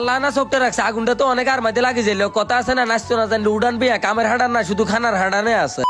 লানা চোখটা রাখছে আগুনটা তো অনেক আর মাঝে লাগে যাইল কথা আছে না নাচতো না জানলে উড়ান বিয়া কামের হাডার না শুধু খানার হাডানে আছে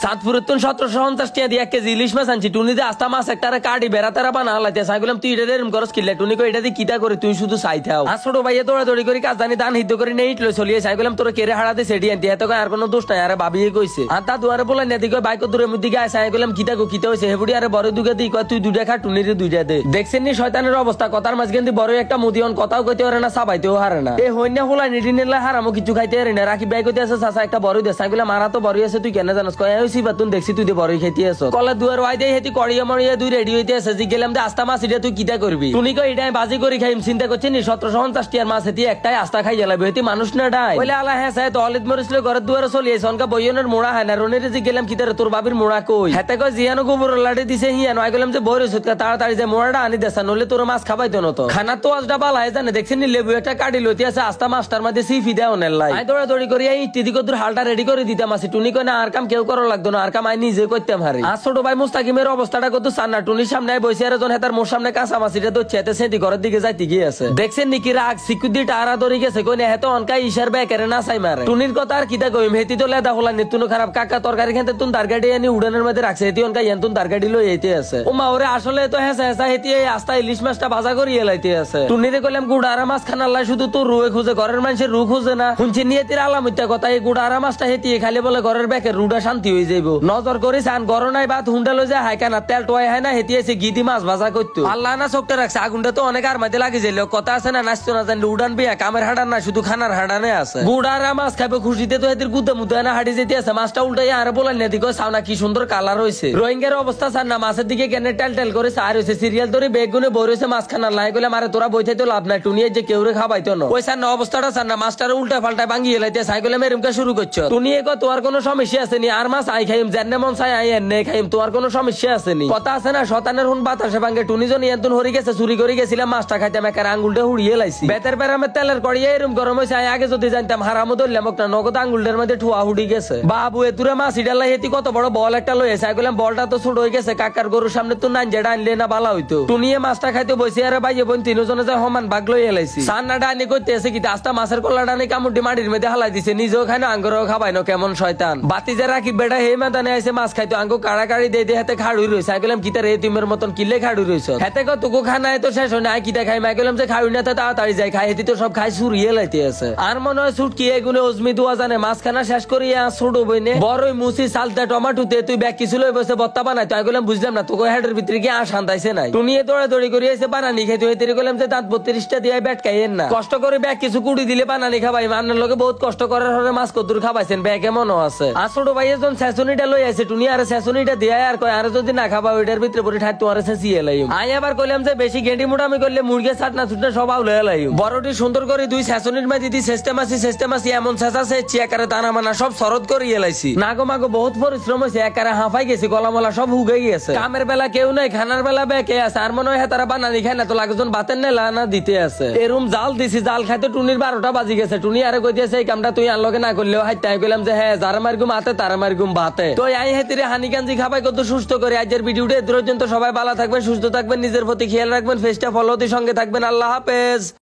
চাঁদপুরের তো 1750 টাকা দিয়ে 1 কেজি ইলিশ মাছ আনছি টুনিতে আস্তা মাছ একটা কাটি বেড়াতারা বানা হালাইতে চাই বললাম তুই এটা এরম করস কিনলে টুনি কো এটা দিয়ে কিতা করে তুই শুধু চাই থাও আর ছোট ভাইয়া দৌড়াদৌড়ি করে কাজ জানি দান হিদ্ধ করে নেই ইটলো চলিয়ে চাই বললাম তোর কেড়ে হাড়াতে সেটি আনতে এত আর কোনো দোষ নাই আরে ভাবিয়ে কইছে আর তা দুয়ারে বলে নেদি কই বাইক দূরের মধ্যে গায় চাই বললাম কিতা গো কিতা হইছে হেবুড়ি আরে বড় দুগে দি কয় তুই দুইটা খা টুনিরে দুইটা দে দেখছেন নি শয়তানের অবস্থা কথার মাঝখান দিয়ে বড় একটা মুদিয়ন কথাও কইতে পারে না সাবাইতেও হারে না এই হইনা হোলা নিডিনেলা হারামো কিছু খাইতে পারে না রাখি বাইক কইতে আছে চাচা একটা বড় দে চাই বললাম মারা তো বড় আছে তুই কেন জানাস কয় হইছি বা তুই দেখছি তুই বড়ই খেতে আছো কলা দুয়ার ওয়াই দেই হেতি কড়িয়া মড়িয়া দুই রেডি হইতে আছে জি গেলাম দে আস্তা মাছ এটা তুই কিটা করবি তুমি কই এটা বাজি করি খাইম চিন্তা করছিস নি 1750 টাকার মাছ হেতি একটাই আস্তা খাই যাবে হেতি মানুষ না ডাই বলে আলা হ্যাঁ সাই তো অলিদ মরিসলে ঘরের দুয়ারে চলি আইছ অনকা বইয়নের মোড়া হয় না রনের জি গেলাম কিটারে তোর বাবির মোড়া কই হেতে কই জিয়ানো গোবর লাড়ি দিছে হিয়ানো আই গেলাম যে বড় সুতকা তাড়াতাড়ি যে মোড়াটা আনি দেছা নলে তোর মাছ খাবাই তো নতো খানা তো আজটা বালাই জানে দেখছেন নি লেবু একটা কাটি লইতে আছে আস্তা মাছটার মধ্যে সিফি দেও নেলাই আই দৌড়াদৌড়ি করি এই ইত্যাদি কদুর হালটা রেডি করে দিতাম আসি টুনি কই না আর কাম কেউ করো লাগতো না আর কাম আই নিজে করতাম হারি ছোট ভাই মুস্তাকিমের অবস্থাটা কত সান্না টুনির সামনে বসে আর জন হেতার মোর সামনে কাঁচা মাছিটা তো চেতে সেটি ঘরের দিকে যাইতে গিয়ে আছে দেখছেন নাকি রাগ সিকুদি টারা ধরে গেছে কই না হেত অনকা ইশার বেকারে না চাই মারে টুনির কথা আর কিতা কইম হেতি তো লেদা হলা নিতুন খারাপ কাকা তরকারি খেতে তুন তারগাড়ি আনি উড়ানের মধ্যে রাখছে হেতি অনকা ইয়ান্তুন তারগাড়ি লই আইতে আছে ও মা ওরে আসলে তো হেসা হেসা হেতি এই আস্তা ইলিশ মাছটা ভাজা করি এলাইতে আছে টুনিরে কইলাম গুড়ারা মাছ খানাল্লাই শুধু তো রুয়ে খুঁজে ঘরের মানুষের রু খুঁজে না শুনছি নিয়তির আলামিতা কথা এই গুড়ারা মাছটা হেতি খালি বলে ঘরের বেকের রুডা শান্তি হয়ে যাইব নজর করি সান গরম নাই বাত হুন্ডা লই যায় হাই কানা তেল টোয় হয় না হেতি এসে গিদি মাছ ভাজা করতো আল্লাহ না চোখটা রাখছে আগুনটা তো অনেক আর মাঝে লাগে যাইল কথা আছে না নাচতো না জানলে উড়ান বিয়া কামের হাডার না শুধু খানার হাডানে আছে গুড়ারা মাছ খাবে খুশিতে তো হেতির গুদে মুদে না হাঁটি যেতে আছে মাছটা উল্টাই আর বলেন না দিকে সাউনা কি সুন্দর কালার হয়েছে রোহিঙ্গার অবস্থা সার না মাছের দিকে কেন টেল টেল করে সার হয়েছে সিরিয়াল ধরে বেগুনে বই রয়েছে মাছ খানার লাই গেলে মারে তোরা বইতে তো লাভ নাই টুনিয়ে যে কেউ রে খাবাইতো না ওই সার না অবস্থাটা সার না মাছটার উল্টা পাল্টা ভাঙিয়ে এলাইতে সাইকেলে মেরুমকা শুরু করছো টুনিয়ে কো তোমার কোনো সমস্যা আছে নি আর মাছ আই খাইম জান্নে মন চাই আই এনে খাইম তোমার কোনো সমস্যা আছে নি কথা আছে না শতানের হুন বাতাসে ভাঙে টুনি জন ইয়ান্তুন হরি গেছে চুরি করে গেছিলাম মাছটা খাইতাম একার আঙ্গুলটা হুড়িয়ে লাইছি বেতের পেরামের তেলের কড়িয়ে এরম গরম হয়েছে আগে যদি জানতাম হারামো ধরলাম একটা নগদ আঙ্গুলটার মধ্যে ঠুয়া হুড়ি গেছে বাবু এতুরে মাছ ইডালাই হেতি কত বড় বল একটা লইছে বললাম বলটা তো ছোট হয়ে গেছে কাকার গরুর সামনে তো নান যেটা আনলে না বালা হইতো টুনিয়ে মাছটা খাইতে বসে আরে ভাই বোন তিনজনে যায় সমান ভাগ লই এলাইছি সান্নাটা আনি করতে এসে কি আস্তা মাছের কল্লাটা আনি কামুটি মাটির মধ্যে হালাই দিছে নিজেও খাই না আঙ্গরও খাবাই না কেমন শয়তান বাতি যে রাখি বেটা হে মাদানে আইসে মাছ খাইতো আঙ্গো কাড়াকাড়ি দিয়ে দিয়ে হাতে খাড়ুই রয়েছে বললাম কিতা রে তুমের মতন কিলে খাড়ু রয়েছ হাতে কো তোকে খানায় তো শেষ হয় না কিতা খাই মাই গেলাম যে খাড়ুই না তাড়াতাড়ি যাই খাই হেতি তো সব খাই সুরিয়ে লাইতে আছে আর মনে হয় ছুটকি এগুনে অজমি দুয়া জানে মাছখানা শেষ করি ছোট বইনে বড়ই মুসি সালতে টমাটোতে তুই ব্যাগ কিছু লই বসে বত্তা বানাই তাই গেলাম বুঝলাম না তোকে হেডের ভিতরে কি আর শান্তাইছে নাই টুনিয়ে দৌড়াদৌড়ি করে এসে বানানি খাইতে হইতে গেলাম যে দাঁত 32টা দিয়ে ব্যাট খাইয়েন না কষ্ট করে ব্যাগ কিছু কুড়ি দিলে বানানি খাবাই মান্নার লোকে বহুত কষ্ট করার হরে মাছ কদ্দুর খাবাইছেন ব্যাগ এমনও আছে আর ছোট ভাই একজন শেষনিটা লই আছে টুনি আর শেষনিটা দিয়ে আর কয় আর যদি না খাবা ওইটার ভিতরে পরে ঠাই তোমার শেষিয়ে লাইম আই আবার কইলাম যে বেশি গেন্ডি মুটামি করলে মুরগি ছাটনা ছুটনা সব আউলে লাইম বড়টি সুন্দর করে দুই শেষনির মাঝে দিদি সিস্টেম আছে এমন শেষা সে চিয়াকারে দানা মানা সব শরৎ করে এলাইছি নাগো মাগো বহুত পরিশ্রম হয়েছে একারে হাঁফাই গেছি গলামলা সব হুগে গিয়েছে কামের বেলা কেউ নাই খানার বেলা বেকে আছে আর মনে হয় তারা বানানি খায় না তো লাগজন বাতের নেলা না দিতে আছে এরম জাল দিছি জাল খাইতে টুনির 12টা বাজি গেছে টুনি আরে কইতেছে এই কামটা তুই আনলকে না করলেও হাই তাই কইলাম যে হ্যাঁ যারা মারগুম হাতে তারা মারগুম ভাতে তো আই হেতিরে হানি কাঞ্জি খাবাই কত সুস্থ করে আজকের ভিডিওটা এ পর্যন্ত সবাই ভালো থাকবেন সুস্থ থাকবেন নিজের প্রতি খেয়াল রাখবেন ফেসটা ফলোতে সঙ্গে থাকবেন আল্লাহ হাফেজ।